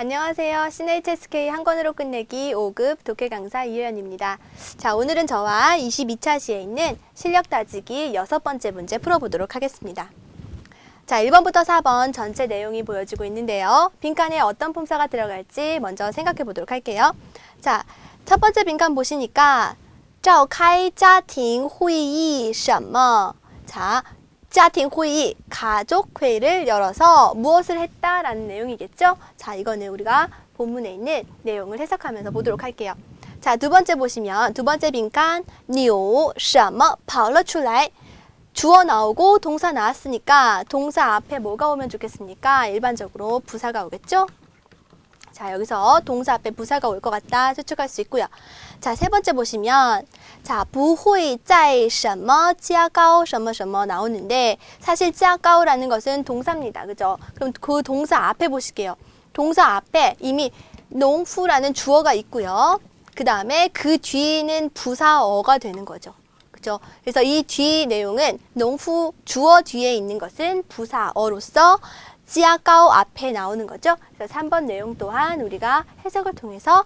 안녕하세요. CNHSK 한 권으로 끝내기 5급 독해 강사 이효연입니다. 자, 오늘은 저와 22차 시에 있는 실력 따지기 6번째 문제 풀어보도록 하겠습니다. 자, 1번부터 4번 전체 내용이 보여지고 있는데요. 빈칸에 어떤 품사가 들어갈지 먼저 생각해 보도록 할게요. 자, 첫 번째 빈칸 보시니까 召开家庭会议什么? 자, 家庭会议, 가족 회의를 열어서 무엇을 했다라는 내용이겠죠? 자, 이거는 우리가 본문에 있는 내용을 해석하면서 보도록 할게요. 자, 두 번째 보시면 두 번째 빈칸 牛什么跑了出来? 주어 나오고 동사 나왔으니까 동사 앞에 뭐가 오면 좋겠습니까? 일반적으로 부사가 오겠죠? 자, 여기서 동사 앞에 부사가 올 것 같다 추측할 수 있고요. 자, 세 번째 보시면 자, 不会在什么加高什么什么 나오는데 사실 加高라는 것은 동사입니다. 그죠? 그럼 그 동사 앞에 보실게요. 동사 앞에 이미 농夫라는 주어가 있고요. 그 다음에 그 뒤는 부사어가 되는 거죠. 그죠? 그래서 이 뒤 내용은 농夫주어 뒤에 있는 것은 부사어로서 加高 앞에 나오는 거죠. 그래서 3번 내용 또한 우리가 해석을 통해서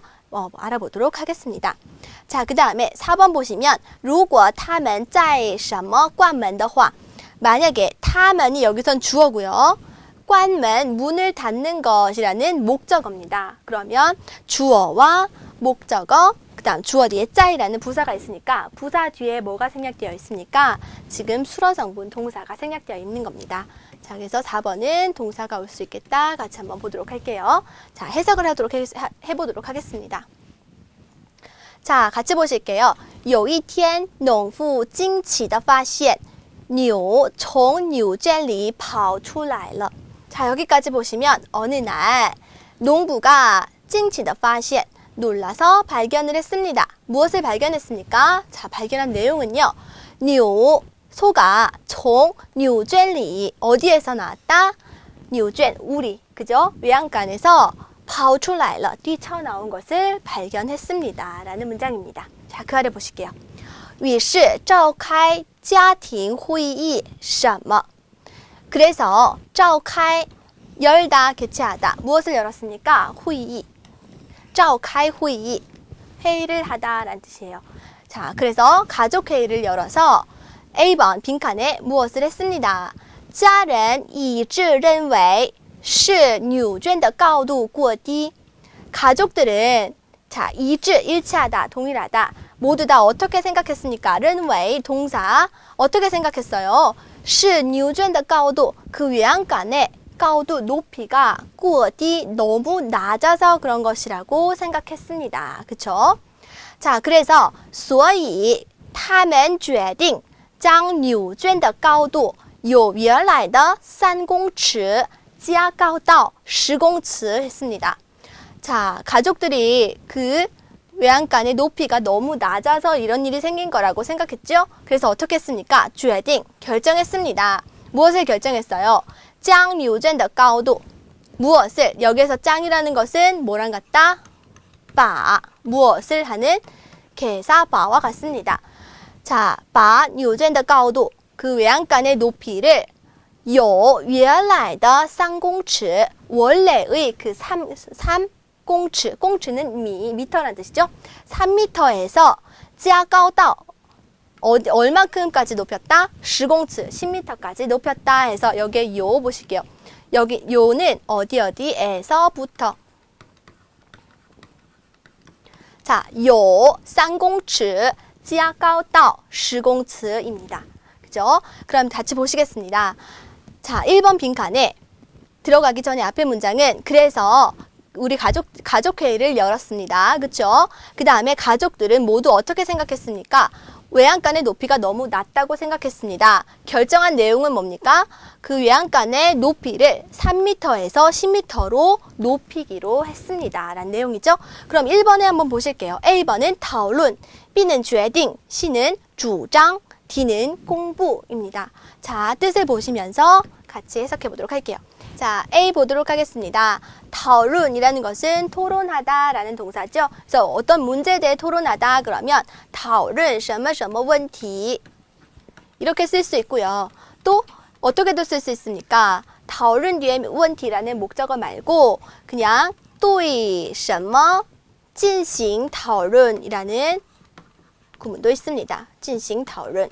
알아보도록 하겠습니다. 자, 그 다음에 4번 보시면 如果他们在什么关门的话 만약에 他们이 여기선 주어고요. 关门, 문을 닫는 것이라는 목적어입니다. 그러면 주어와 목적어, 그 다음 주어 뒤에 짜이라는 부사가 있으니까 부사 뒤에 뭐가 생략되어 있습니까? 지금 수로성분 동사가 생략되어 있는 겁니다. 자, 그래서 4번은 동사가 올 수 있겠다. 같이 한번 보도록 할게요. 자, 해석을 해보도록 하겠습니다. 자, 같이 보실게요. 有一天农夫惊奇地发现牛从牛圈里跑出来了. 자, 여기까지 보시면 어느 날 농부가 惊奇地发现 놀라서 발견을 했습니다. 무엇을 발견했습니까? 자, 발견한 내용은요. 牛 소가 从牛圈里 어디에서 나왔다? 牛圈 우리 그죠? 외양간에서 跑出来了 뛰쳐나온 것을 발견했습니다. 라는 문장입니다. 자, 그 아래 보실게요. 于是召开家庭会议什么? 그래서 召开 열다 개최하다 무엇을 열었습니까? 회의 召开会议 회의를 하다 라는 뜻이에요. 자, 그래서 가족 회의를 열어서 A번 빈칸에 무엇을 했습니다. 家人一致认为是牛圈的高度过低. 가족들은 자, 一致 일치하다, 동일하다. 모두 다 어떻게 생각했습니까? 认为 동사 어떻게 생각했어요? 是牛圈的高度 그 외양간의 高度 높이가 过低 너무 낮아서 그런 것이라고 생각했습니다. 그쵸? 자, 그래서 所以他们决定将牛圈的高度由原来的3公尺加高到10公尺 했습니다. 자, 가족들이 그 외양간의 높이가 너무 낮아서 이런 일이 생긴 거라고 생각했죠? 그래서 어떻게 했습니까? 决定 결정했습니다. 무엇을 결정했어요? 将牛圈的高度 무엇을 여기에서 짱이라는 것은 뭐랑 같다? 把 무엇을 하는 개사 바와 같습니다. 자, 把牛圈的高度 그 외양간의 높이를 由原来的3公尺 원래의 그 3公尺 公尺는 미터라는 뜻이죠. 3미터에서 加高到 얼만큼까지 높였다? 10公尺 10미터까지 높였다 해서 여기에 요 보실게요. 여기 요는 어디에서부터 자, 由3公尺加高到10公尺입니다. 그죠? 그럼 같이 보시겠습니다. 자, 1번 빈칸에 들어가기 전에 앞에 문장은 그래서 우리 가족회의를 열었습니다. 그쵸? 그 다음에 가족들은 모두 어떻게 생각했습니까? 외양간의 높이가 너무 낮다고 생각했습니다. 결정한 내용은 뭡니까? 그 외양간의 높이를 3m에서 10m로 높이기로 했습니다. 라는 내용이죠. 그럼 1번에 한번 보실게요. A번은 讨论, B는 决定, C는 主张, D는 공부입니다. 자, 뜻을 보시면서 같이 해석해 보도록 할게요. 자, A 보도록 하겠습니다. 讨论이라는 것은 토론하다 라는 동사죠. 그래서 어떤 문제에 대해 토론하다 그러면 讨论什么什么问题 이렇게 쓸 수 있고요. 또 어떻게도 쓸 수 있습니까? 讨论뒤에 问题라는 목적어 말고 그냥 对什么进行讨论이라는 구문도 있습니다. 进行讨论.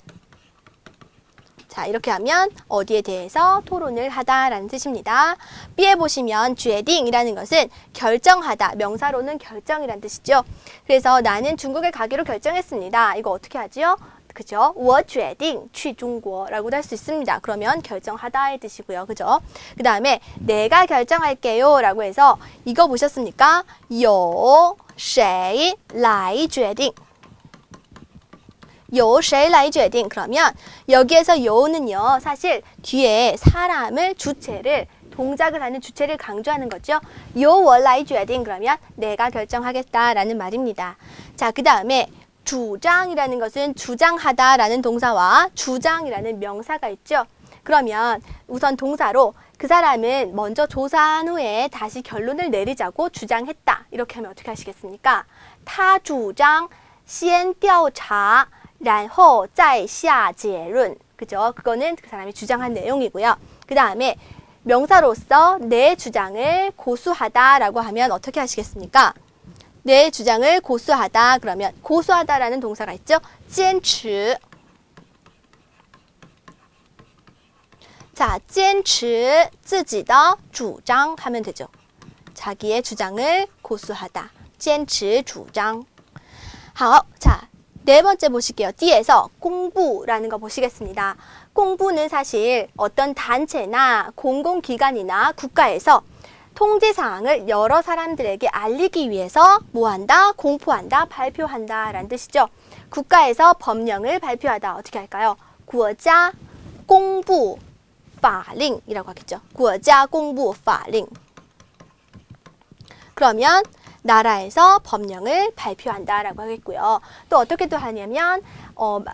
자, 이렇게 하면 어디에 대해서 토론을 하다라는 뜻입니다. B에 보시면 决定이라는 것은 결정하다, 명사로는 결정이라는 뜻이죠. 그래서 나는 중국에 가기로 결정했습니다. 이거 어떻게 하죠? 그죠? 我决定去中国라고도 할 수 있습니다. 그러면 결정하다의 뜻이고요. 그죠? 그 다음에 내가 결정할게요 라고 해서 이거 보셨습니까? 由谁来决定由谁来决定 그러면 여기에서 요는요 사실 뒤에 사람을 주체를 동작을 하는 주체를 강조하는 거죠. 由我来决定 그러면 내가 결정하겠다라는 말입니다. 자, 그 다음에 주장이라는 것은 주장하다라는 동사와 주장이라는 명사가 있죠. 그러면 우선 동사로 그 사람은 먼저 조사한 후에 다시 결론을 내리자고 주장했다. 이렇게 하면 어떻게 하시겠습니까? 他主张先调查然后再下结论. 그죠? 그거는 그 사람이 주장한 내용이고요. 그 다음에 명사로서 내 주장을 고수하다라고 하면 어떻게 하시겠습니까? 내 주장을 고수하다 그러면 고수하다라는 동사가 있죠. 坚持. 자, 坚持自己的主张 하면 되죠. 자기의 주장을 고수하다. 坚持主张. 好, 자, 네 번째 보실게요. D에서 공부라는 거 보시겠습니다. 공부는 사실 어떤 단체나 공공기관이나 국가에서 통제사항을 여러 사람들에게 알리기 위해서 뭐한다? 공포한다, 발표한다 라는 뜻이죠. 국가에서 법령을 발표하다. 어떻게 할까요? 国家公布法令이라고 하겠죠. 国家公布法令. 그러면 나라에서 법령을 발표한다라고 하겠고요. 또 어떻게 또 하냐면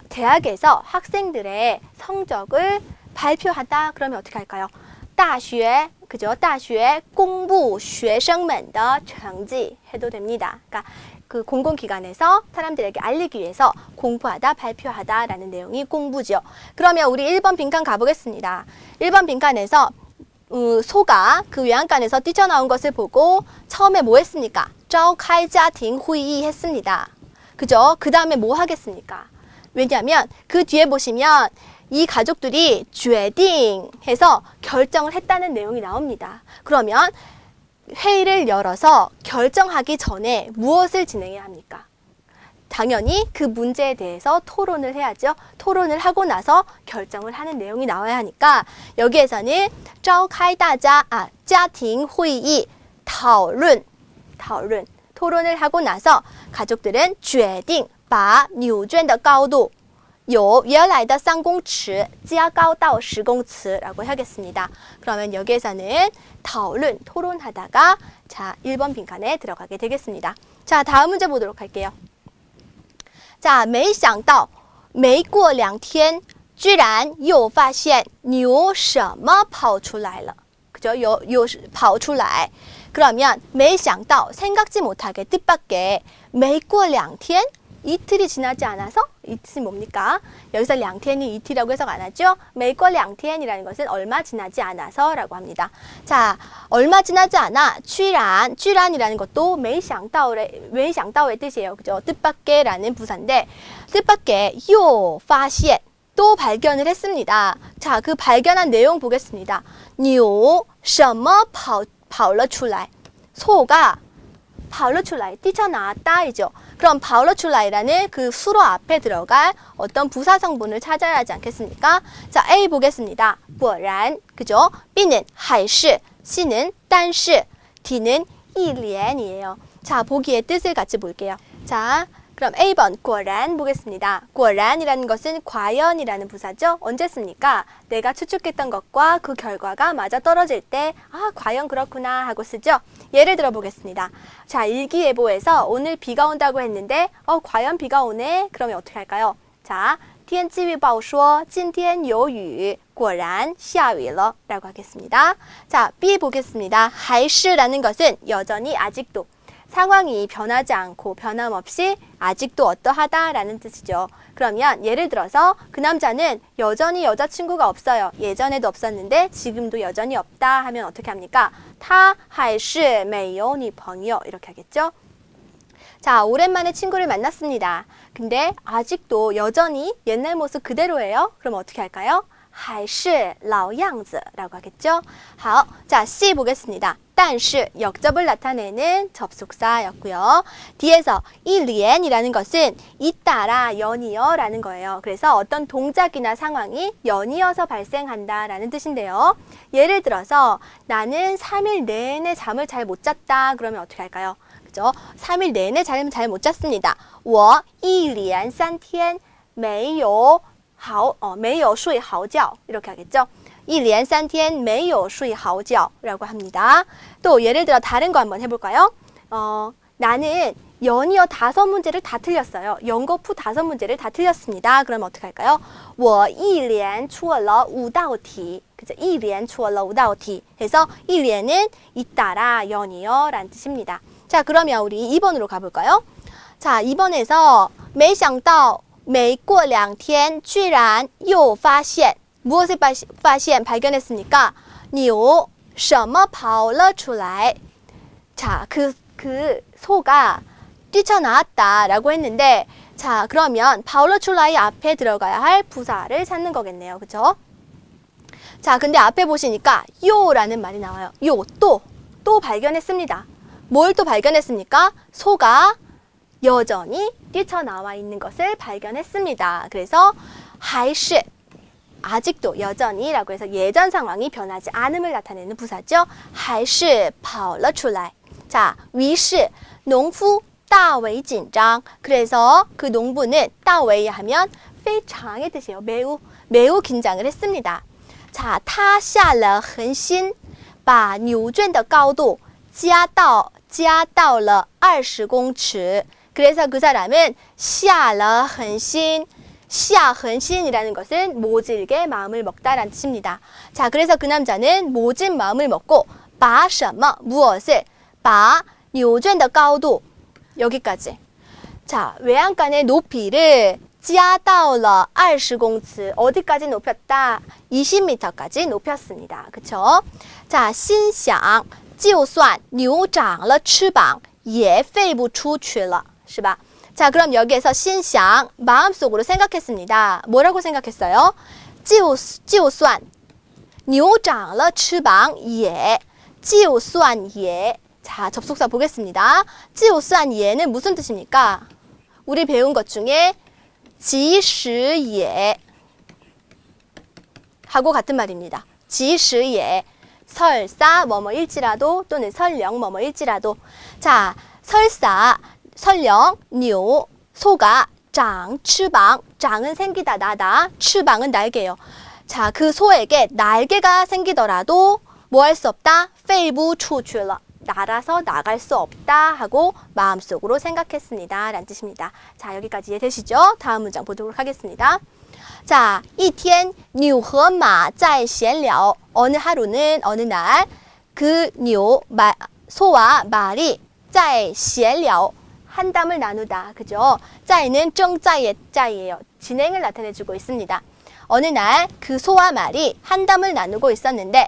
대학에서 학생들의 성적을 발표하다. 그러면 어떻게 할까요? 大学, 그죠? 大学公布学生们的成绩 해도 됩니다. 그러니까 그 공공기관에서 사람들에게 알리기 위해서 공부하다, 발표하다라는 내용이 공부죠. 그러면 우리 1번 빈칸 가보겠습니다. 1번 빈칸에서 소가 그 외양간에서 뛰쳐나온 것을 보고 처음에 뭐 했습니까? 召开家庭会议 했습니다. 그죠? 그 다음에 뭐 하겠습니까? 왜냐하면 그 뒤에 보시면 이 가족들이 决定 해서 결정을 했다는 내용이 나옵니다. 그러면 회의를 열어서 결정하기 전에 무엇을 진행해야 합니까? 당연히 그 문제에 대해서 토론을 해야죠. 토론을 하고 나서 결정을 하는 내용이 나와야 하니까 여기에서는 召开家庭会议讨论 토론을 하고 나서 가족들은 决定把纽卷的高度由原来的3公尺加高到10公尺라고 하겠습니다. 그러면 여기에서는 토론하다가 자 1번 빈칸에 들어가게 되겠습니다. 자, 다음 문제 보도록 할게요. 자, 没想到没过2天居然又发现牛什么跑出来了. 그죠? 跑出来. 그러면 没想到 생각지 못하게 뜻밖의 没过2天 이틀이 지나지 않아서 이틀이 뭡니까? 여기서 2天이 이틀이라고 해석 안 하죠? 没过2天이라는 것은 얼마 지나지 않아서 라고 합니다. 자, 얼마 지나지 않아 居然이라는 것도 没想到의 뜻이에요. 그죠? 뜻밖의라는 부사인데 뜻밖의 又发现 또 발견을 했습니다. 자, 그 발견한 내용 보겠습니다. 牛什么跑了出来 소가 跑了出来 뛰쳐나왔다 이죠. 그럼 跑了出来라는 그 수로 앞에 들어갈 어떤 부사 성분을 찾아야 하지 않겠습니까? 자, A 보겠습니다. 果然 그죠? B는 还是 C는 但是 D는 一连이에요. 자, 보기의 뜻을 같이 볼게요. 자, 그럼 A번 果然 보겠습니다. 果然이라는 것은 과연이라는 부사죠. 언제 씁니까? 내가 추측했던 것과 그 결과가 맞아 떨어질 때 아, 과연 그렇구나 하고 쓰죠. 예를 들어 보겠습니다. 자, 일기예보에서 오늘 비가 온다고 했는데 과연 비가 오네? 그러면 어떻게 할까요? 자, 天气预报说今天有雨果然下雨了 라고 하겠습니다. 자, B 보겠습니다. 还是라는 것은 여전히 아직도 상황이 변하지 않고 변함없이 아직도 어떠하다라는 뜻이죠. 그러면 예를 들어서 그 남자는 여전히 여자친구가 없어요. 예전에도 없었는데 지금도 여전히 없다 하면 어떻게 합니까? 他还是没有女朋友 이렇게 하겠죠. 자, 오랜만에 친구를 만났습니다. 근데 아직도 여전히 옛날 모습 그대로예요. 그럼 어떻게 할까요? 还是老样子라고 하겠죠. 好, 자, C 보겠습니다. 但是 역접을 나타내는 접속사였고요. 뒤에서 이 리엔이라는 것은 잇따라 연이어 라는 거예요. 그래서 어떤 동작이나 상황이 연이어서 발생한다라는 뜻인데요. 예를 들어서 나는 3일 내내 잠을 잘 못 잤다. 그러면 어떻게 할까요? 그죠? 3일 내내 잠을 잘 못 잤습니다. 我一连3天没有没有睡好觉 이렇게 하겠죠. 一连3天没有睡好觉 라고 합니다. 또 예를 들어 다른 거 한번 해볼까요? 나는 연이어 5문제를 다 틀렸어요. 연거푸 5문제를 다 틀렸습니다. 그러면 어떻게 할까요? 我一连错了5道题. 그죠? 一连错了5道题. 해서 一连은 잇따라 연이어 라는 뜻입니다. 자, 그러면 우리 2번으로 가볼까요? 자, 2번에서 没想到没过2天居然又发现 무엇을 发现 발견했습니까? 牛什么跑了出来 자, 그 소가 뛰쳐나왔다 라고 했는데 자, 그러면 跑了出来 앞에 들어가야 할 부사를 찾는 거겠네요. 그쵸? 자, 근데 앞에 보시니까 요라는 말이 나와요. 요, 또 발견했습니다. 뭘 또 발견했습니까? 소가 여전히 뛰쳐나와 있는 것을 발견했습니다. 그래서 还是 아직도 여전히 라고 해서 예전 상황이 변하지 않음을 나타내는 부사죠. 还是跑了出来. 자, 于是农夫大为紧张. 그래서 그 농부는 大为 하면 非常의 뜻이에요. 매우 긴장을 했습니다. 자, 他下了狠心把牛圈的高度加到了20公尺. 그래서 그 사람은 下了狠心 下狠心이라는 것은 모질게 마음을 먹다라는 뜻입니다. 자, 그래서 그 남자는 모진 마음을 먹고 把什么 무엇을 把牛圈的高度 여기까지. 자, 외양간의 높이를 加到了20公尺 어디까지 높였다? 20m까지 높였습니다. 그쵸? 자, 心想就算牛长了翅膀也飞不出去了是吧? 자, 그럼 여기에서 心想 마음속으로 생각했습니다. 뭐라고 생각했어요? 就算牛长了翅膀也就算也 자, 접속사 보겠습니다. 就算也는 무슨 뜻입니까? 우리 배운 것 중에 即使也 하고 같은 말입니다. 即使也 설사 뭐뭐일지라도 또는 설령 뭐뭐일지라도. 자, 설령 牛 소가 长 翅膀 장은 생기다 나다 翅膀은 날개예요. 자, 그 소에게 날개가 생기더라도 뭐 할 수 없다? 飞不出去了 날아서 나갈 수 없다 하고 마음속으로 생각했습니다 라는 뜻입니다. 자, 여기까지 이해되시죠? 다음 문장 보도록 하겠습니다. 자, 一天牛和马在闲聊 어느 하루는 어느 날 그 소와 말이 在闲聊 한담을 나누다. 그죠? 在는 正在의 在예요. 진행을 나타내주고 있습니다. 어느 날 그 소와 말이 한담을 나누고 있었는데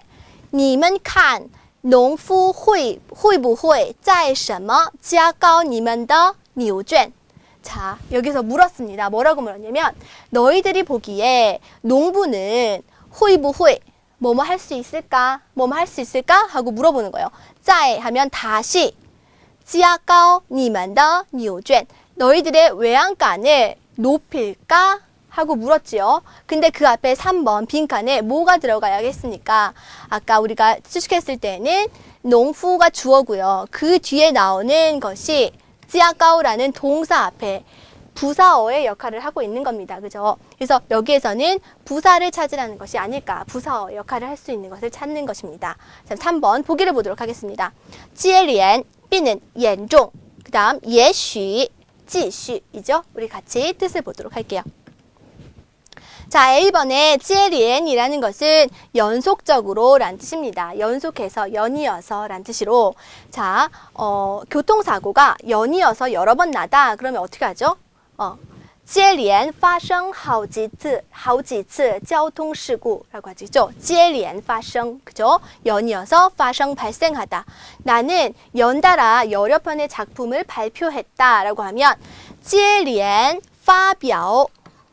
你们看农夫会不会在什么加高你们的牛圈? 자, 여기서 물었습니다. 뭐라고 물었냐면 너희들이 보기에 농부는 会不会 뭐뭐 할 수 있을까? 뭐뭐 할 수 있을까? 하고 물어보는 거예요. 再 하면 다시 加高你们的牛圈 너희들의 외양간을 높일까? 하고 물었지요. 근데 그 앞에 3번 빈칸에 뭐가 들어가야겠습니까? 아까 우리가 추측했을 때는 농부가 주어고요. 그 뒤에 나오는 것이 加高라는 동사 앞에 부사어의 역할을 하고 있는 겁니다. 그죠? 그래서 여기에서는 부사를 찾으라는 것이 아닐까. 부사어 역할을 할 수 있는 것을 찾는 것입니다. 자, 3번 보기를 보도록 하겠습니다. 接连 B는 严重 그 다음 也许 继续이죠? 우리 같이 뜻을 보도록 할게요. 자, A번에 接连이라는 것은 연속적으로 라는 뜻입니다. 연속해서, 연이어서 라는 뜻으로. 자, 교통사고가 연이어서 여러 번 나다. 그러면 어떻게 하죠? 接连发生好几次交通事故라고 하죠. 接连发生, 그죠? 연이어서 发生 발생하다. 나는 연달아 여러 편의 작품을 발표했다 라고 하면 接连发表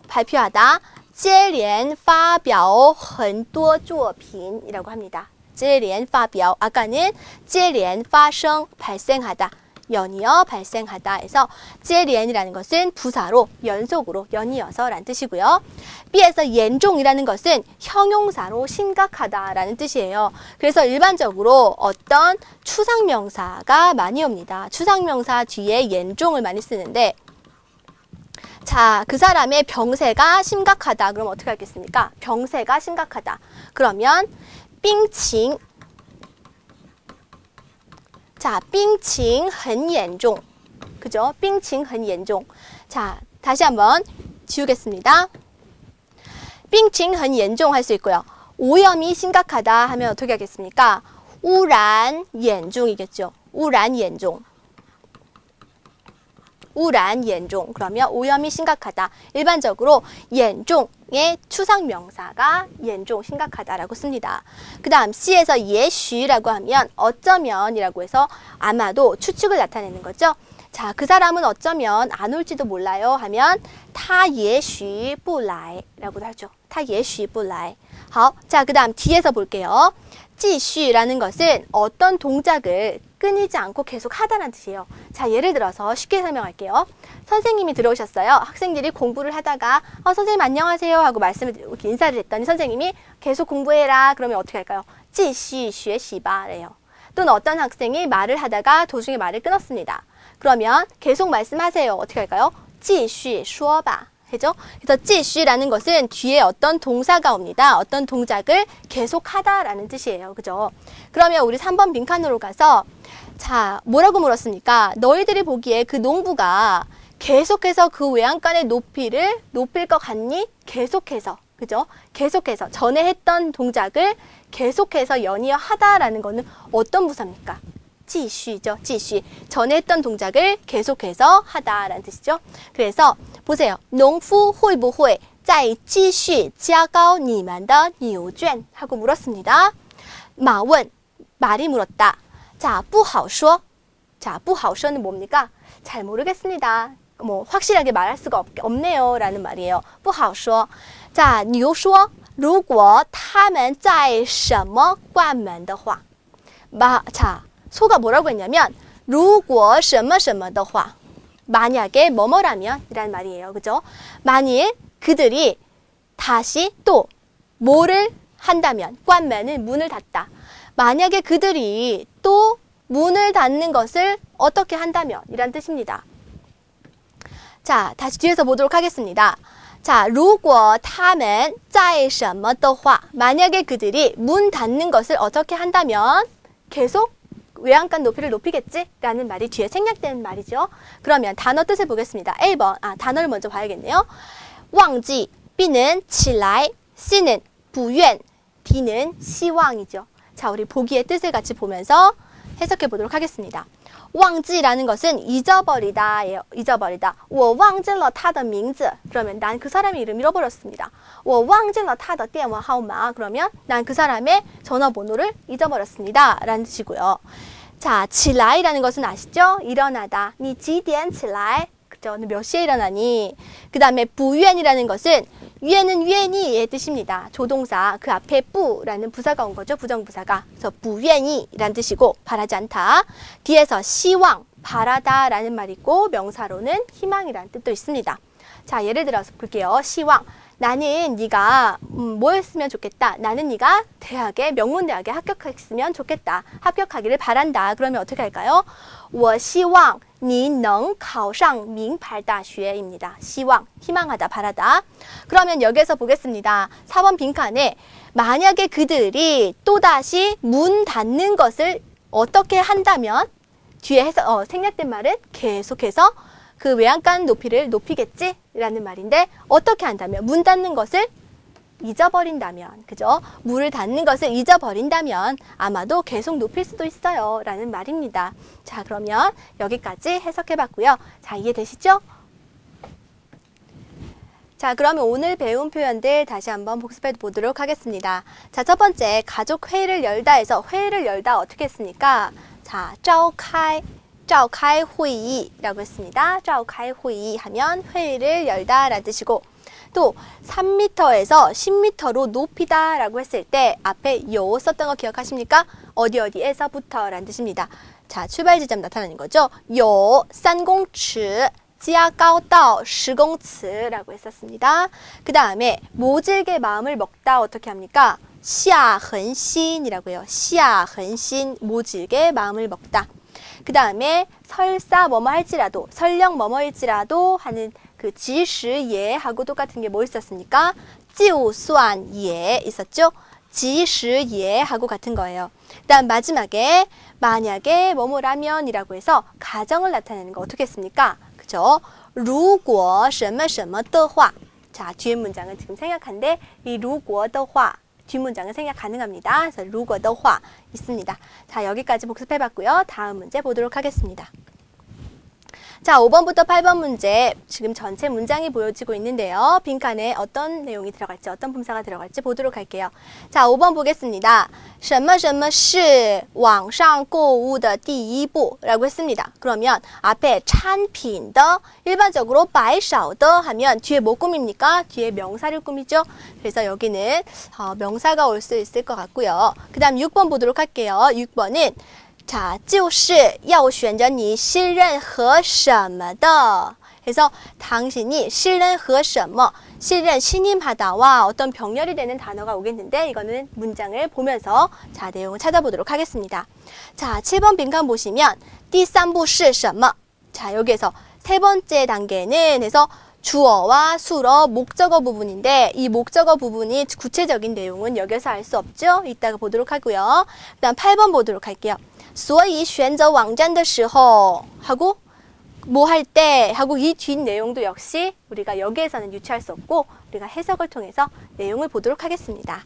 발표하다. 接连发表很多作品이라고 합니다. 接连发表 아까는 接连发生 발생하다. 연이어 발생하다 해서 接连이라는 것은 부사로 연속으로 연이어서 라는 뜻이고요. B에서 严重이라는 것은 형용사로 심각하다 라는 뜻이에요. 그래서 일반적으로 어떤 추상명사가 많이 옵니다. 추상명사 뒤에 严重을 많이 쓰는데 자, 그 사람의 병세가 심각하다. 그럼 어떻게 하겠습니까? 병세가 심각하다. 그러면 病情 자, 病情很严重. 그죠? 病情很严重. 자, 다시 한번 지우겠습니다. 病情很严重 할 수 있고요. 오염이 심각하다 하면 어떻게 하겠습니까? 污染严重이겠죠. 污染严重. 污染严重. 그러면 오염이 심각하다. 일반적으로 严重의 추상명사가 严重, 심각하다라고 씁니다. 그 다음 C에서 也许라고 하면 어쩌면이라고 해서 아마도 추측을 나타내는 거죠. 자, 그 사람은 어쩌면 안 올지도 몰라요 하면 他也许不来 라고도 하죠. 他也许不来. 자, 그 다음 D에서 볼게요. 继续라는 것은 어떤 동작을 끊이지 않고 계속 하다는 뜻이에요. 자, 예를 들어서 쉽게 설명할게요. 선생님이 들어오셨어요. 학생들이 공부를 하다가 선생님 안녕하세요 하고 인사를 했더니 선생님이 계속 공부해라. 그러면 어떻게 할까요? 继续学习吧 래요. 또는 어떤 학생이 말을 하다가 도중에 말을 끊었습니다. 그러면 계속 말씀하세요. 어떻게 할까요? 继续说吧. 그죠? 그래서 继续라는 것은 뒤에 어떤 동사가 옵니다. 어떤 동작을 계속하다라는 뜻이에요. 그죠? 그러면 우리 3번 빈칸으로 가서 자, 뭐라고 물었습니까? 너희들이 보기에 그 농부가 계속해서 그 외양간의 높이를 높일 것 같니? 계속해서. 그죠? 계속해서 전에 했던 동작을 계속해서 연이어 하다라는 거는 어떤 부사입니까? 继续죠. 继续. 전에 했던 동작을 계속해서 하다라는 뜻이죠. 그래서 보세요. 农夫会不会再继续加高你们的牛圈? 하고 물었습니다. 마원, 말이 물었다. 자, 不好说. 자, 不好说는 뭡니까? 잘 모르겠습니다. 뭐 확실하게 말할 수가 없네요 라는 말이에요. 不好说. 자, 牛说如果他们在什么关门的话. 자, 소가 뭐라고 했냐면 如果什么什么的话. 만약에 뭐뭐라면 이라는 말이에요. 그죠? 만일 그들이 다시 또 뭐를 한다면 관문은 문을 닫다. 만약에 그들이 또 문을 닫는 것을 어떻게 한다면 이란 뜻입니다. 자, 다시 뒤에서 보도록 하겠습니다. 자, 如果他们在什么的话. 만약에 그들이 문 닫는 것을 어떻게 한다면 계속 외양간 높이를 높이겠지? 라는 말이 뒤에 생략되는 말이죠. 그러면 단어 뜻을 보겠습니다. A번, 단어를 먼저 봐야겠네요. 忘记, B는 起来, C는 不愿, D는 希望이죠. 자, 우리 보기의 뜻을 같이 보면서 해석해 보도록 하겠습니다. 忘记라는 것은 잊어버리다예요. 잊어버리다. 我忘记了他的名字. 그러면 난 그 사람의 이름 잃어버렸습니다. 我忘记了他的电话号码. 그러면 난 그 사람의 전화번호를 잊어버렸습니다. 라는 뜻이고요. 자, 起来라는 것은 아시죠? 일어나다. 你几点起来? 그죠? 몇 시에 일어나니? 그 다음에 不愿이라는 것은 위에는 위엔이의 뜻입니다. 조동사 그 앞에 뿌라는 부사가 온 거죠. 부정부사가. 그래서 不愿意라는 뜻이고 바라지 않다. 뒤에서 希望 바라다 라는 말이 있고 명사로는 희망이라는 뜻도 있습니다. 자, 예를 들어서 볼게요. 希望 나는 네가 뭐였으면 좋겠다. 나는 네가 대학에 명문대학에 합격했으면 좋겠다. 합격하기를 바란다. 그러면 어떻게 할까요? 我希望你能考上名牌大学입니다. 希望, 희망하다, 바라다. 그러면 여기에서 보겠습니다. 4번 빈칸에 만약에 그들이 또다시 문 닫는 것을 어떻게 한다면 뒤에 생략된 말은 계속해서 그 외양간 높이를 높이겠지? 라는 말인데 어떻게 한다면 문 닫는 것을 잊어버린다면, 그죠? 물을 닿는 것을 잊어버린다면 아마도 계속 높일 수도 있어요. 라는 말입니다. 자, 그러면 여기까지 해석해봤고요. 자, 이해되시죠? 자, 그러면 오늘 배운 표현들 다시 한번 복습해 보도록 하겠습니다. 자, 첫 번째, 가족 회의를 열다 해서 회의를 열다 어떻게 했습니까? 자, 召开会议라고 했습니다. 召开会议하면 회의를 열다 라는 뜻이고, 또 3m에서 10m로 높이다 라고 했을 때 앞에 요 썼던 거 기억하십니까? 어디에서부터 라는 뜻입니다. 자, 출발 지점 나타나는 거죠. 요 3公尺 加高到10公尺라고 했었습니다. 그 다음에 모질게 마음을 먹다 어떻게 합니까? 下狠心이라고 해요. 下狠心, 모질게 마음을 먹다. 그 다음에 설사 뭐뭐 할지라도, 설령 뭐뭐일지라도 하는 그 지시예 하고 똑같은 게 뭐 있었습니까? 就算也 있었죠? 지시예 하고 같은 거예요. 그 다음 마지막에 만약에 뭐뭐라면 이라고 해서 가정을 나타내는 거 어떻게 했습니까? 그죠? 如果什么什么的话. 자, 뒤에 문장을 지금 생략한데 이 如果的话 뒷문장은 생략 가능합니다. 그래서 如果的话 있습니다. 자, 여기까지 복습해봤고요. 다음 문제 보도록 하겠습니다. 자, 5번부터 8번 문제 지금 전체 문장이 보여지고 있는데요. 빈칸에 어떤 내용이 들어갈지, 어떤 품사가 들어갈지 보도록 할게요. 자, 5번 보겠습니다. 什么什么是网上购物的第一步라고 했습니다. 그러면 앞에 찬핀的 일반적으로 百少的 하면 뒤에 뭐 꾸밉니까? 뒤에 명사를 꾸미죠. 그래서 여기는 명사가 올 수 있을 것 같고요. 그 다음 6번 보도록 할게요. 6번은 자, 就是要选择你信任和什么的. 그래서 당신이 信任和什么, 信任 신임하다와 어떤 병렬이 되는 단어가 오겠는데 이거는 문장을 보면서 자, 내용을 찾아보도록 하겠습니다. 자, 7번 빈칸 보시면 第三步是什么? 자, 여기에서 세 번째 단계는 해서 주어와 수어, 목적어 부분인데 이 목적어 부분이 구체적인 내용은 여기서 알 수 없죠? 이따가 보도록 하고요. 그 다음 8번 보도록 할게요. 所以选择网站的时候 하고 뭐 할 때 하고 이 뒷 내용도 역시 우리가 여기에서는 유추할 수 없고 우리가 해석을 통해서 내용을 보도록 하겠습니다.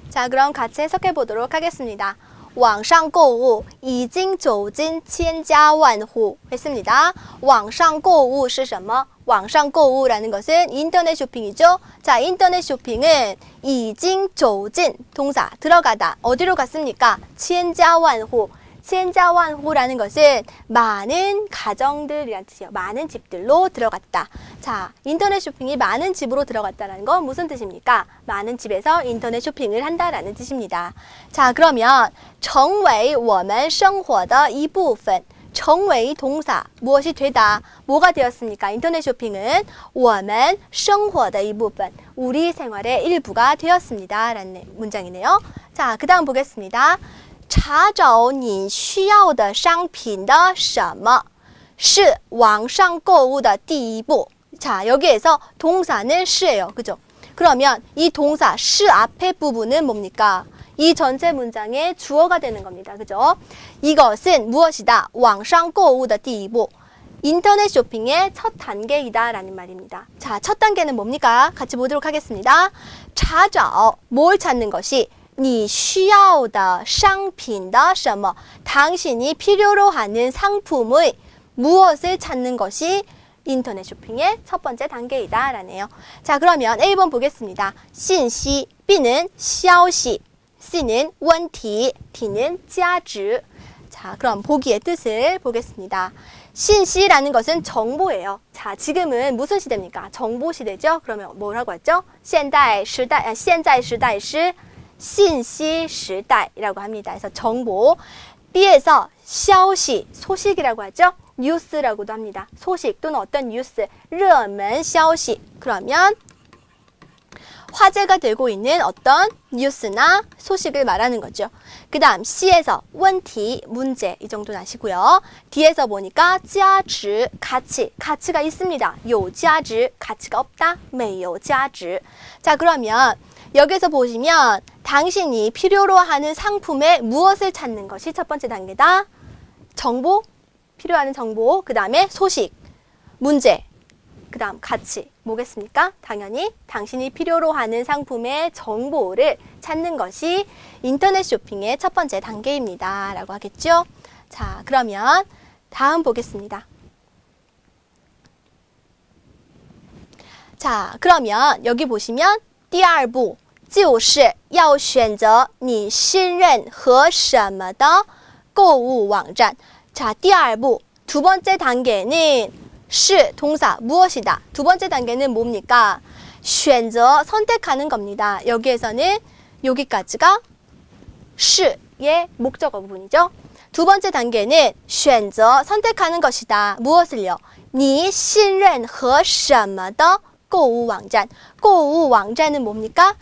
자, 그럼 같이 해석해 보도록 하겠습니다. 网上购物已经走进千家万户 했습니다. 网上购物是什么? 网上购物라는 것은 인터넷 쇼핑이죠. 자, 인터넷 쇼핑은 已经走进 동사 들어가다. 어디로 갔습니까? 千家万户. 千家万户라는 것은 많은 가정들이란 뜻이에요. 많은 집들로 들어갔다. 자, 인터넷 쇼핑이 많은 집으로 들어갔다는 건 무슨 뜻입니까? 많은 집에서 인터넷 쇼핑을 한다라는 뜻입니다. 자, 그러면 成为我们生活的一部分. 成为 동사 무엇이 되다. 뭐가 되었습니까? 인터넷 쇼핑은 我们生活的一部分. 우리 생활의 일부가 되었습니다. 라는 문장이네요. 자, 그 다음 보겠습니다. 查找你需要的商品的什么是网上购物的第一步. 자, 여기에서 동사는 시예요. 그죠? 그러면 이 동사 시 앞에 부분은 뭡니까? 이 전체 문장의 주어가 되는 겁니다. 그죠? 이것은 무엇이다? 网上购物的第一步. 인터넷 쇼핑의 첫 단계이다 라는 말입니다. 자, 첫 단계는 뭡니까? 같이 보도록 하겠습니다. 查找, 뭘 찾는 것이 你需要的商品的什么? 당신이 필요로 하는 상품의 무엇을 찾는 것이 인터넷 쇼핑의 첫 번째 단계이다 라네요. 자, 그러면 A번 보겠습니다. 信息, B는 消息, C는 问题, D는 价值. 자, 그럼 보기의 뜻을 보겠습니다. 신시라는 것은 정보예요. 자, 지금은 무슨 시대입니까? 정보 시대죠? 그러면 뭐라고 했죠? 现在时代是信息时代이라고 합니다. 그래서 정보. B에서 消息, 소식이라고 하죠. 뉴스라고도 합니다. 소식 또는 어떤 뉴스, 热门消息. 그러면 화제가 되고 있는 어떤 뉴스나 소식을 말하는 거죠. 그 다음 C에서 问题, 문제 이 정도는 아시고요. D에서 보니까 价值, 가치가 있습니다. 有价值, 가치가 없다. 没有价值. 자, 그러면 여기서 보시면 당신이 필요로 하는 상품에 무엇을 찾는 것이 첫 번째 단계다. 정보, 필요한 정보, 그 다음에 소식, 문제, 그 다음 가치 뭐겠습니까? 당연히 당신이 필요로 하는 상품의 정보를 찾는 것이 인터넷 쇼핑의 첫 번째 단계입니다. 라고 하겠죠? 자, 그러면 다음 보겠습니다. 자, 그러면 여기 보시면 第二步就是要选择你信任和什么的购物网站. 자, 第二步 두 번째 단계는 是 동사 무엇이다. 두 번째 단계는 뭡니까? 选择 선택하는 겁니다. 여기에서는 여기까지가 是의 목적어 부분이죠. 두 번째 단계는 选择 선택하는 것이다. 무엇을요? 你信任和什么的购物网站. 购物网站은 뭡니까?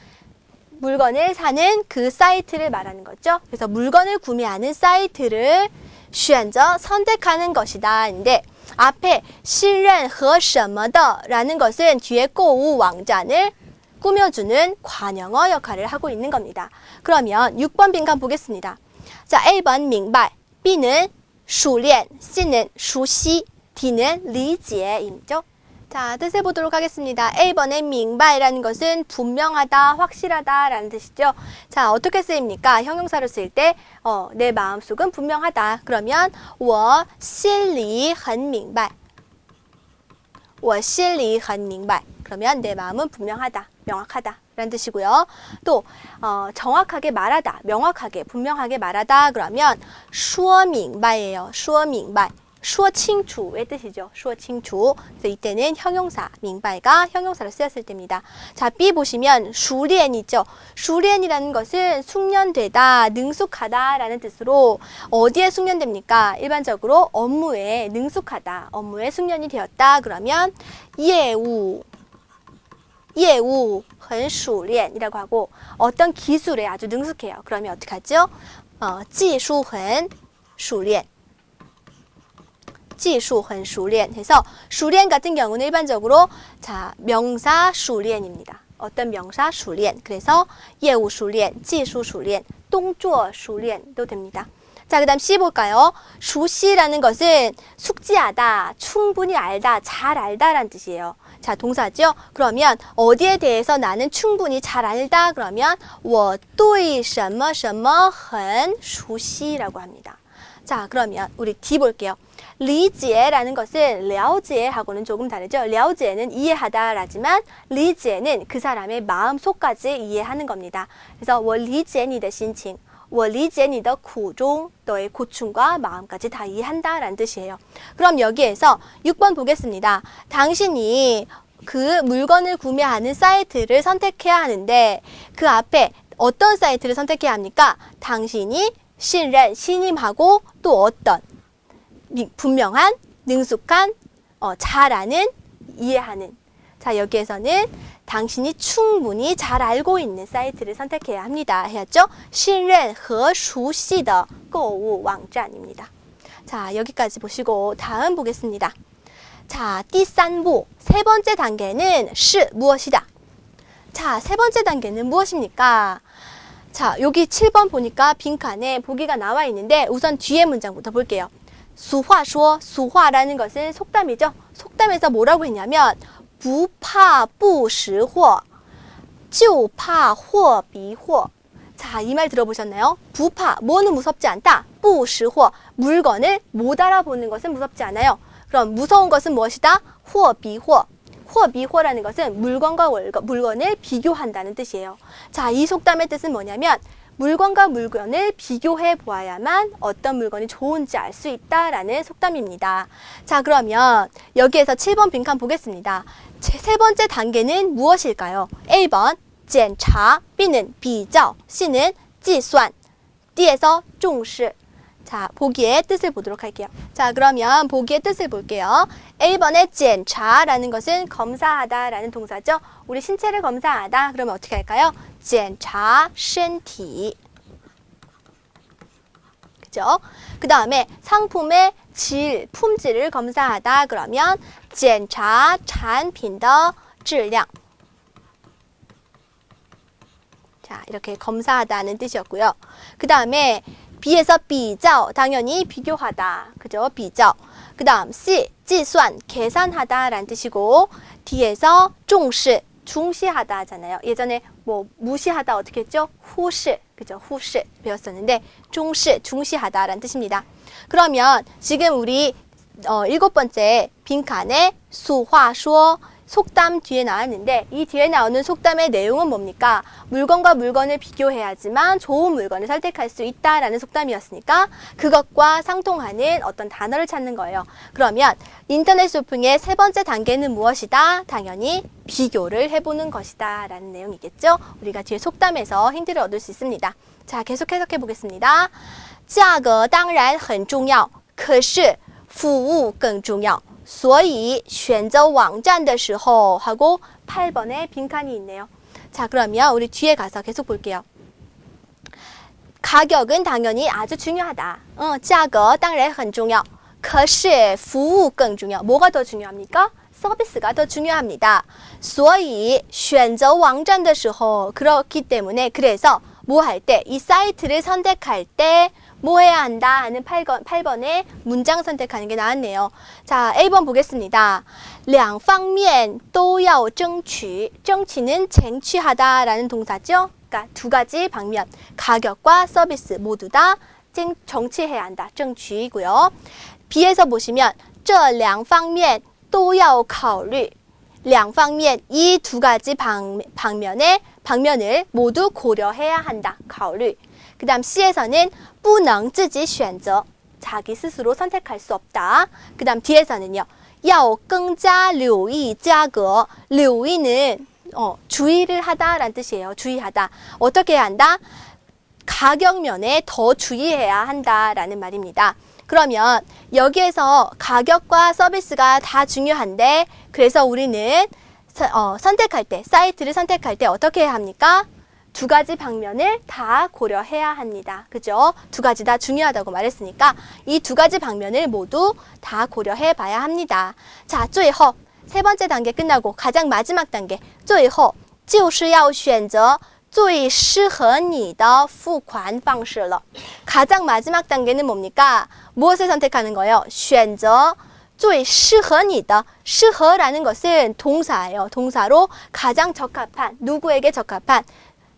물건을 사는 그 사이트를 말하는 거죠. 그래서 물건을 구매하는 사이트를 选择 선택하는 것이다. 인데 앞에 信任和什么的 라는 것은 뒤에 购物网站을 꾸며주는 관용어 역할을 하고 있는 겁니다. 그러면 6번 빈칸 보겠습니다. 자, A번 明白, B는 熟练, C는 熟悉, D는 理解임죠. 자, 뜻을 보도록 하겠습니다. A번의 明白라는 것은 분명하다, 확실하다 라는 뜻이죠. 자, 어떻게 쓰입니까? 형용사로 쓸 때 내 마음속은 분명하다. 그러면 我心里很明白. 我心里很明白. 그러면 내 마음은 분명하다, 명확하다 라는 뜻이고요. 또 정확하게 말하다, 명확하게, 분명하게 말하다 그러면 说明白예요. 说明白. 说清楚의 뜻이죠. 说清楚. 그래서 이때는 형용사, 明白가 형용사로 쓰였을 때입니다. 자, B 보시면 熟练 있죠. 熟练이라는 것은 숙련되다, 능숙하다 라는 뜻으로 어디에 숙련됩니까? 일반적으로 업무에 능숙하다, 업무에 숙련이 되었다 그러면 业务很熟练이라고 하고 어떤 기술에 아주 능숙해요. 그러면 어떻게 하죠? 技术很熟练. 技术很熟练 해서 熟练 같은 경우는 일반적으로 자, 명사 熟练입니다. 어떤 명사 熟练. 그래서 业务熟练, 技术熟练, 动作熟练도 됩니다. 자, 그다음 C 볼까요? 熟悉라는 것은 숙지하다, 충분히 알다, 잘 알다라는 뜻이에요. 자, 동사죠? 그러면 어디에 대해서 나는 충분히 잘 알다 그러면 我对什么什么很熟悉라고 합니다. 자, 그러면 우리 D 볼게요. 理解라는 것은 了解하고는 조금 다르죠. 了解는 이해하다 라지만 理解는 그 사람의 마음속까지 이해하는 겁니다. 그래서 我理解你的心情, 我理解你的苦衷, 너의 고충과 마음까지 다 이해한다 라는 뜻이에요. 그럼 여기에서 6번 보겠습니다. 당신이 그 물건을 구매하는 사이트를 선택해야 하는데 그 앞에 어떤 사이트를 선택해야 합니까? 당신이 신뢰, 신임하고 또 어떤 분명한, 능숙한, 잘 아는, 이해하는. 자, 여기에서는 당신이 충분히 잘 알고 있는 사이트를 선택해야 합니다. 해야죠? 信任和熟悉的购物网站입니다. 자, 여기까지 보시고 다음 보겠습니다. 자, 第三步, 세 번째 단계는 是 무엇이다. 자, 세 번째 단계는 무엇입니까? 자, 여기 7번 보니까 빈칸에 보기가 나와 있는데 우선 뒤에 문장부터 볼게요. 俗话说, 俗话라는 것은 속담이죠. 속담에서 뭐라고 했냐면 不怕不识货,就怕货比货. 자, 이 말 들어보셨나요? 不怕, 뭐는 무섭지 않다. 不识货, 물건을 못 알아보는 것은 무섭지 않아요. 그럼 무서운 것은 무엇이다? 货比货. 货比货라는 것은 물건과 물건을 비교한다는 뜻이에요. 자, 이 속담의 뜻은 뭐냐면 물건과 물건을 비교해 보아야만 어떤 물건이 좋은지 알 수 있다라는 속담입니다. 자, 그러면 여기에서 7번 빈칸 보겠습니다. 세 번째 단계는 무엇일까요? A번 检查, B는 比较, C는 计算, D에서 重视. 자, 보기의 뜻을 보도록 할게요. 자, 그러면 보기의 뜻을 볼게요. A번의 检查라는 것은 검사하다 라는 동사죠. 우리 신체를 검사하다. 그러면 어떻게 할까요? 检查身体. 그죠? 그 다음에 상품의 질, 품질을 검사하다. 그러면 检查产品的质量. 자, 이렇게 검사하다는 뜻이었고요. 그 다음에 B에서 比较, 당연히 비교하다. 그죠? 比较. 그 다음 시, 计算, 계산하다 라는 뜻이고 뒤에서 重视, 중시하다 하잖아요. 예전에 뭐 무시하다 어떻게 했죠? 후시, 그죠? 후시 배웠었는데 重视, 중시하다 라는 뜻입니다. 그러면 지금 우리 7번째 빈칸에 俗话说 속담 뒤에 나왔는데 이 뒤에 나오는 속담의 내용은 뭡니까? 물건과 물건을 비교해야지만 좋은 물건을 선택할 수 있다라는 속담이었으니까 그것과 상통하는 어떤 단어를 찾는 거예요. 그러면 인터넷 쇼핑의 세 번째 단계는 무엇이다? 당연히 비교를 해보는 것이다 라는 내용이겠죠? 우리가 뒤에 속담에서 힌트를 얻을 수 있습니다. 자, 계속 해석해 보겠습니다. 价格当然很重要，可是服务更重要。所以选择网站的时候 하고 8번에 빈칸이 있네요. 자, 그러면 우리 뒤에 가서 계속 볼게요. 가격은 당연히 아주 중요하다. 价格当然很重要。可是服务更重要。 뭐가 더 중요합니까? 서비스가 더 중요합니다. 所以选择网站的时候 그렇기 때문에 그래서 뭐 할 때 이 사이트를 선택할 때 뭐 해야 한다 하는 8번에 문장 선택하는 게 나왔네요. 자, A번 보겠습니다. 两方面都要争取. 争取는 쟁취하다 라는 동사죠. 그러니까 두 가지 방면, 가격과 서비스 모두 다 정치해야 한다. 争取이고요. B에서 보시면 这两方面都要考虑. 两方面, 이 두 가지 방면을 모두 고려해야 한다. 考虑. 그 다음 C에서는 不能自己选择, 자기 스스로 선택할 수 없다. 그 다음 D에서는요. 要更加留意价格. 留意는 주의를 하다라는 뜻이에요. 주의하다. 어떻게 해야 한다? 가격면에 더 주의해야 한다라는 말입니다. 그러면 여기에서 가격과 서비스가 다 중요한데 그래서 우리는 선택할 때, 사이트를 선택할 때 어떻게 해야 합니까? 두 가지 방면을 다 고려해야 합니다. 그죠? 두 가지 다 중요하다고 말했으니까 이 두 가지 방면을 모두 다 고려해 봐야 합니다. 자, 最后 세 번째 단계 끝나고 가장 마지막 단계 最后就是要选择最适合你的付款方式了. 가장 마지막 단계는 뭡니까? 무엇을 선택하는 거예요? 选择最适合你的, 适合라는 것은 동사예요. 동사로 가장 적합한, 누구에게 적합한,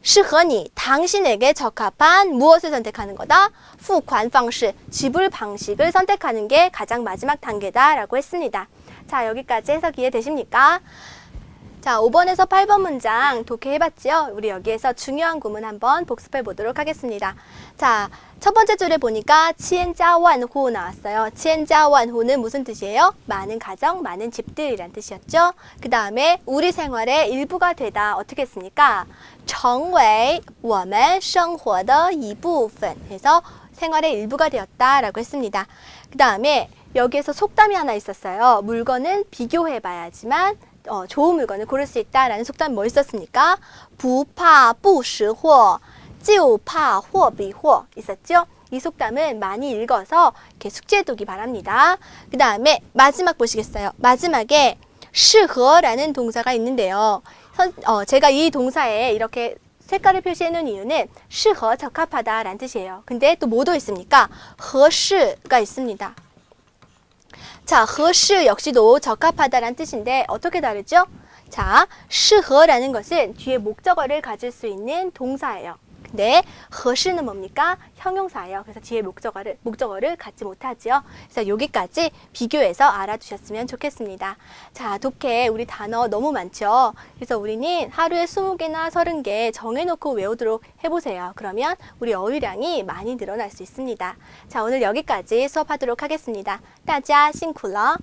适合你, 당신에게 적합한 무엇을 선택하는 거다? 付款方式, 지불 방식을 선택하는 게 가장 마지막 단계다라고 했습니다. 자, 여기까지 해석 이해되십니까? 자, 5번에서 8번 문장 독해해봤죠? 우리 여기에서 중요한 구문 한번 복습해 보도록 하겠습니다. 자, 첫 번째 줄에 보니까 千家万户 나왔어요. 千家万户는 무슨 뜻이에요? 많은 가정, 많은 집들이란 뜻이었죠? 그 다음에 우리 생활의 일부가 되다 어떻게 했습니까? 成为我们生活的一部分 해서 생활의 일부가 되었다라고 했습니다. 그 다음에 여기에서 속담이 하나 있었어요. 물건은 비교해봐야지만 좋은 물건을 고를 수 있다라는 속담이 뭐 있었습니까? 不怕不识货就怕货比货 있었죠? 이 속담은 많이 읽어서 이렇게 숙지해두기 바랍니다. 그 다음에 마지막 보시겠어요? 마지막에 适合라는 동사가 있는데요. 제가 이 동사에 이렇게 색깔을 표시해 놓은 이유는 适合 적합하다 라는 뜻이에요. 근데 또 뭐도 있습니까? 合适가 있습니다. 자, 合适 역시도 적합하다라는 뜻인데 어떻게 다르죠? 자, 适合라는 것은 뒤에 목적어를 가질 수 있는 동사예요. 근데 合适는 뭡니까? 형용사예요. 그래서 뒤에 목적어를 갖지 못하죠. 그래서 여기까지 비교해서 알아두셨으면 좋겠습니다. 자, 독해 우리 단어 너무 많죠? 그래서 우리는 하루에 20개나 30개 정해놓고 외우도록 해보세요. 그러면 우리 어휘량이 많이 늘어날 수 있습니다. 자, 오늘 여기까지 수업하도록 하겠습니다. 大家辛苦了。